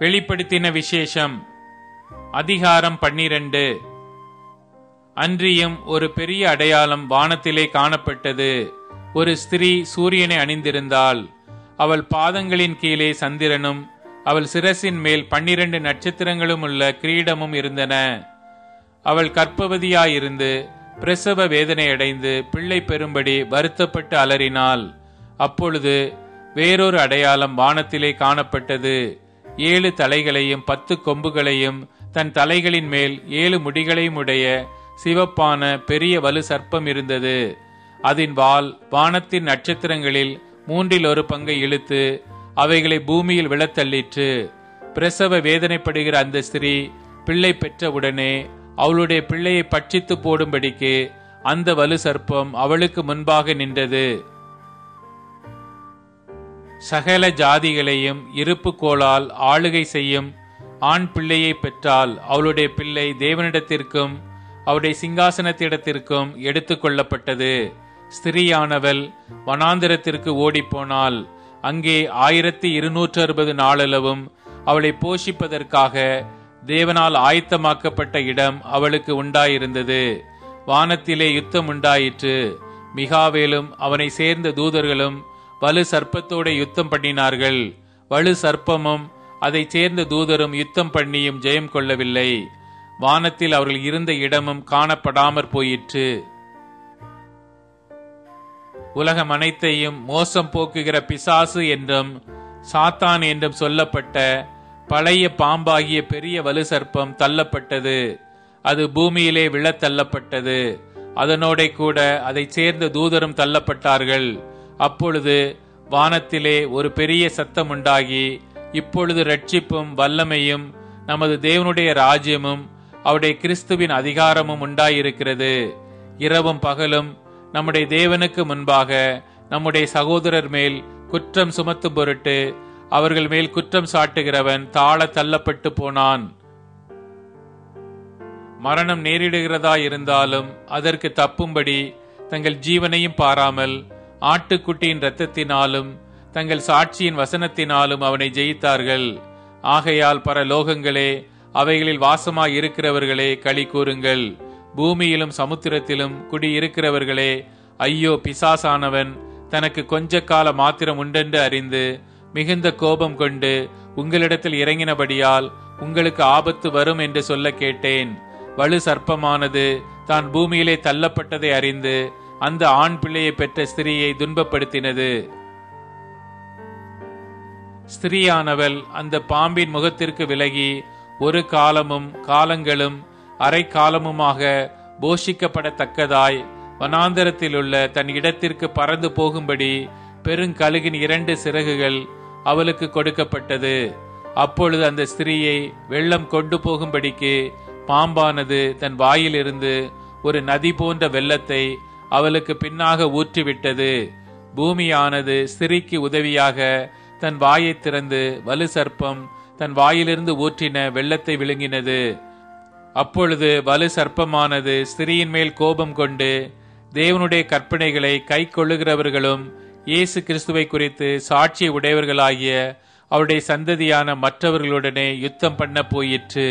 வெளிப்படுத்தின விசேஷம் அதிகாரம் 12. அன்றியும் ஒரு பெரிய அடையாளம் வானத்திலே காணப்பட்டது. ஒரு ஸ்திரீ சூரியனை அணிந்திருந்தாள். அவள் பாதங்களின் கீழே சந்திரனும் அவள் சிரசின் மேல் 12 நட்சத்திரங்களும் உள்ள கிரீடமும் இருந்தன. அவள் கர்ப்பவதியாயிருந்து பிரசவ வேதனை அடைந்து பிள்ளை பெறும்படி வருத்தப்பட்டு அலறினாள். அப்பொழுது வேறொரு அடையாளம் வானத்திலே காணப்பட்டது. 7 தலைகளையும் 10 கொம்புகளையும் தன் தலைகளின் மேல் 7 முடிகளையும் உடைய சிவப்பான பெரிய வலு சர்ப்பம் இருந்தது. அதன் வால் வானத்தின் நட்சத்திரங்களில் 1/3 இழுத்து அவைகளை பூமியில் விழத்தள்ளிற்று. பிரசவ வேதனைப்படுகிற அந்த ஸ்திரீ பிள்ளை பெற்றவுடனே அவளுடைய பிள்ளையை பட்சித்து போடும்படிக்கு அந்த வலு சர்ப்பம் அவளுக்கு முன்பாக நின்றது. சகல ஜாதிகளையும் இருப்பு கோலால் ஆளுகை செய்யும் ஆண் பிள்ளையை பெற்றால் அவளுடைய பிள்ளை தேவனிடத்திற்கும் அவருடைய சிங்காசனத்திடத்திற்கும் எடுத்து கொள்ளப்பட்டது. ஸ்திரீயானவள் வனாந்திரத்திற்கு ஓடிப்போனாள். அங்கே 1260 நாளளவும் அவளை போஷிப்பதற்காக தேவனால் ஆயத்தமாக்கப்பட்ட இடம் அவளுக்கு உண்டாயிருந்தது. வானத்திலே யுத்தம் உண்டாயிற்று. மிகாவேலும் அவனை சேர்ந்த தூதர்களும் வலு சர்ப்பத்தோட யுத்தம் பண்ணினார்கள். வலு சர்ப்பமும் அதை சேர்ந்த தூதரும் யுத்தம் பண்ணியும் ஜெயம் கொள்ளவில்லை. வானத்தில் அவர்கள் இருந்த இடமும் காணப்படாமற் போயிற்று. உலகம் அனைத்தையும் மோசம் போக்குகிற பிசாசு என்றும் சாத்தான் என்றும் சொல்லப்பட்ட பழைய பாம்பாகிய பெரிய வலு சர்ப்பம் தள்ளப்பட்டது. அது பூமியிலே விழத் தள்ளப்பட்டது. அதனோட கூட அதை சேர்ந்த தூதரும் தள்ளப்பட்டார்கள். அப்பொழுது வானத்திலே ஒரு பெரிய சத்தம் உண்டாகி, இப்பொழுது ரட்சிப்பும் வல்லமையும் நமது தேவனுடைய ராஜ்யமும் அவருடைய கிறிஸ்துவின் அதிகாரமும் உண்டாயிருக்கிறது. இரவும் பகலும் நம்முடைய தேவனுக்கு முன்பாக நம்முடைய சகோதரர் மேல் குற்றம் சுமத்தும் பொருட்டு அவர்கள் மேல் குற்றம் சாட்டுகிறவன் தாழ தள்ளப்பட்டு போனான். மரணம் நேரிடுகிறதா இருந்தாலும் அதற்கு தப்பும்படி தங்கள் ஜீவனையும் பாராமல் ஆட்டுக்குட்டியின் இரத்தத்தினாலும் தங்கள் சாட்சியின் வசனத்தினாலும் அவனை ஜெயித்தார்கள். ஆகையால் பரலோகங்களே, அவைகளில் வாசமாய் இருக்கிறவர்களே களி கூறுங்கள். பூமியிலும் சமுத்திரத்திலும் குடியிருக்கிறவர்களே, ஐயோ, பிசாசானவன் தனக்கு கொஞ்ச கால மாத்திரம் உண்டென்று அறிந்து மிகுந்த கோபம் கொண்டு உங்களிடத்தில் இறங்கினபடியால் உங்களுக்கு ஆபத்து வரும் என்று சொல்ல கேட்டேன். வலு சர்ப்பமானது தான் பூமியிலே தள்ளப்பட்டதை அறிந்து அந்த ஆண் பிள்ளையை பெற்ற ஸ்திரீயை துன்பப்படுத்தினது. ஸ்திரீயானவள் அந்த பாம்பின் முகத்திற்கு விலகி ஒரு காலமும் காலங்களும் அரை காலமுமாக போஷிக்கப்படத்தக்கதாய் வனாந்தரத்தில் உள்ள தன் இடத்திற்கு பறந்து போகும்படி பெருங்கழுகின் 2 சிறகுகள் அவளுக்கு கொடுக்கப்பட்டது. அப்பொழுது அந்த ஸ்திரீயை வெள்ளம் கொண்டு போகும்படிக்கு பாம்பானது தன் வாயிலிருந்து ஒரு நதி போன்ற வெள்ளத்தை அவளுக்கு பின்னாக ஊற்றிவிட்டது. பூமியானது ஸ்திரீக்கு உதவியாக தன் வாயை திறந்து வலு சர்ப்பம் தன் வாயிலிருந்து ஊற்றின வெள்ளத்தை விழுங்கினது. அப்பொழுது வலு சர்ப்பமானது ஸ்திரீயின் மேல் கோபம் கொண்டு தேவனுடைய கற்பனைகளை கை கொள்ளுகிறவர்களும் இயேசு கிறிஸ்துவை குறித்து சாட்சியை உடையவர்களாகிய அவருடைய சந்ததியான மற்றவர்களுடனே யுத்தம் பண்ண போயிற்று.